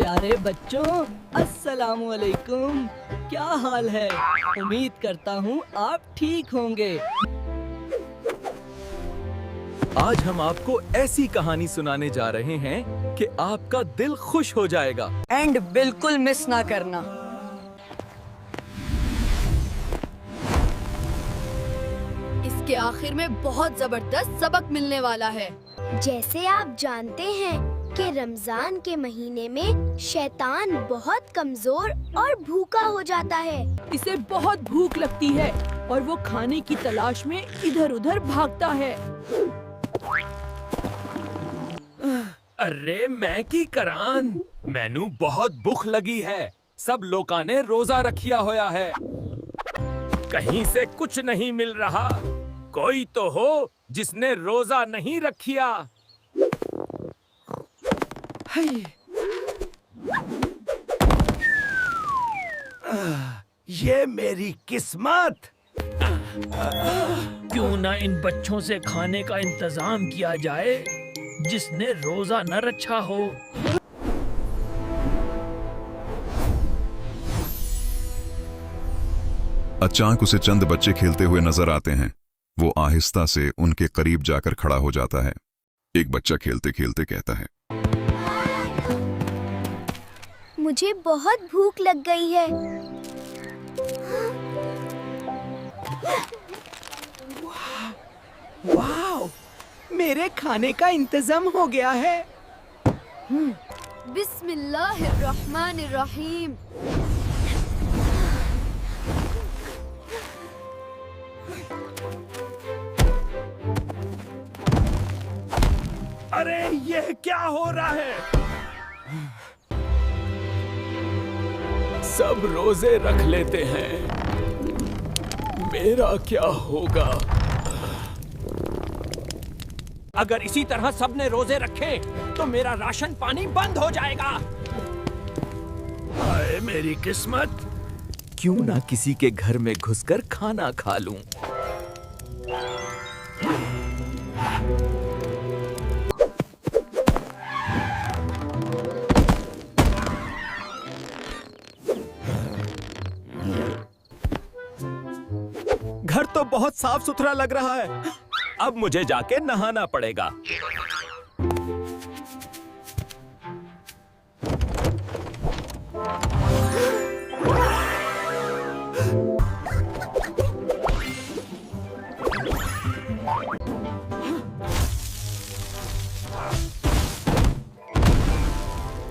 प्यारे बच्चों, अस्सलामु अलैकुम। क्या हाल है? उम्मीद करता हूँ आप ठीक होंगे। आज हम आपको ऐसी कहानी सुनाने जा रहे हैं कि आपका दिल खुश हो जाएगा। एंड बिल्कुल मिस ना करना। इसके आखिर में बहुत जबरदस्त सबक मिलने वाला है। जैसे आप जानते हैं कि रमजान के महीने में शैतान बहुत कमजोर और भूखा हो जाता है। इसे बहुत भूख लगती है और वो खाने की तलाश में इधर-उधर भागता है। अरे मैं की करान, मैनू बहुत भूख लगी है। सब लोका ने रोजा रखिया होया है। कहीं से कुछ नहीं मिल रहा। कोई तो हो जिसने रोजा नहीं रखिया। ये मेरी किस्मत। क्यों ना इन बच्चों से खाने का इंतजाम किया जाए जिसने रोजा न रखा हो। अचानक उसे चंद बच्चे खेलते हुए नजर आते हैं। वो आहिस्ता से उनके करीब जाकर खड़ा हो जाता है। एक बच्चा खेलते खेलते कहता है, मुझे बहुत भूख लग गई है। वाह, मेरे खानेका इंतजाम हो गया है। बिस्मिल्लाहिर्रहमानिर्रहीम। अरे ये क्या हो रहा है? सब रोजे रख लेते हैं, मेरा क्या होगा? अगर इसी तरह सबने रोजे रखे तो मेरा राशन पानी बंद हो जाएगा। हाय मेरी किस्मत, क्यों ना किसी के घर में घुसकर खाना खा लूं। घर तो बहुत साफ सुथरा लग रहा है। अब मुझे जाके नहाना पड़ेगा।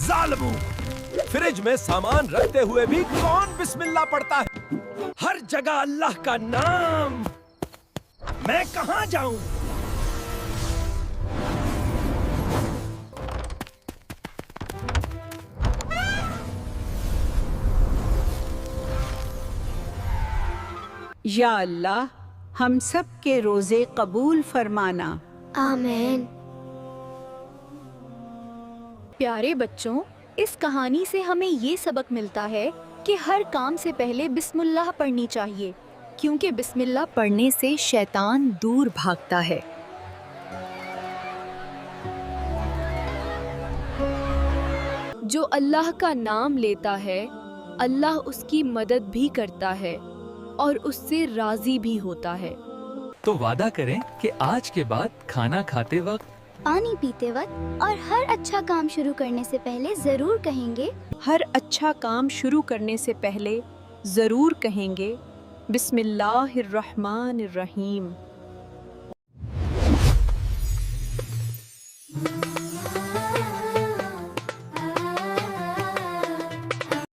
जालिमू, फ्रिज में सामान रखते हुए भी कौन बिस्मिल्लाह पढ़ता है? हर जगह अल्लाह का नाम। मैं कहां जाऊं? या अल्लाह, हम सब के रोजे कबूल फरमाना। आमीन। प्यारे बच्चों, इस कहानी से हमें ये सबक मिलता है कि हर काम से पहले बिस्मिल्लाह पढ़नी चाहिए, क्योंकि बिस्मिल्लाह पढ़ने से शैतान दूर भागता है। जो अल्लाह का नाम लेता है, अल्लाह उसकी मदद भी करता है और उससे राजी भी होता है। तो वादा करें कि आज के बाद खाना खाते वक्त, पानी पीते वक्त और हर अच्छा काम शुरू करने से पहले जरूर कहेंगे, हर अच्छा काम शुरू करने से पहले जरूर कहेंगे बिस्मिल्लाहिर्रहमानिर्रहीम।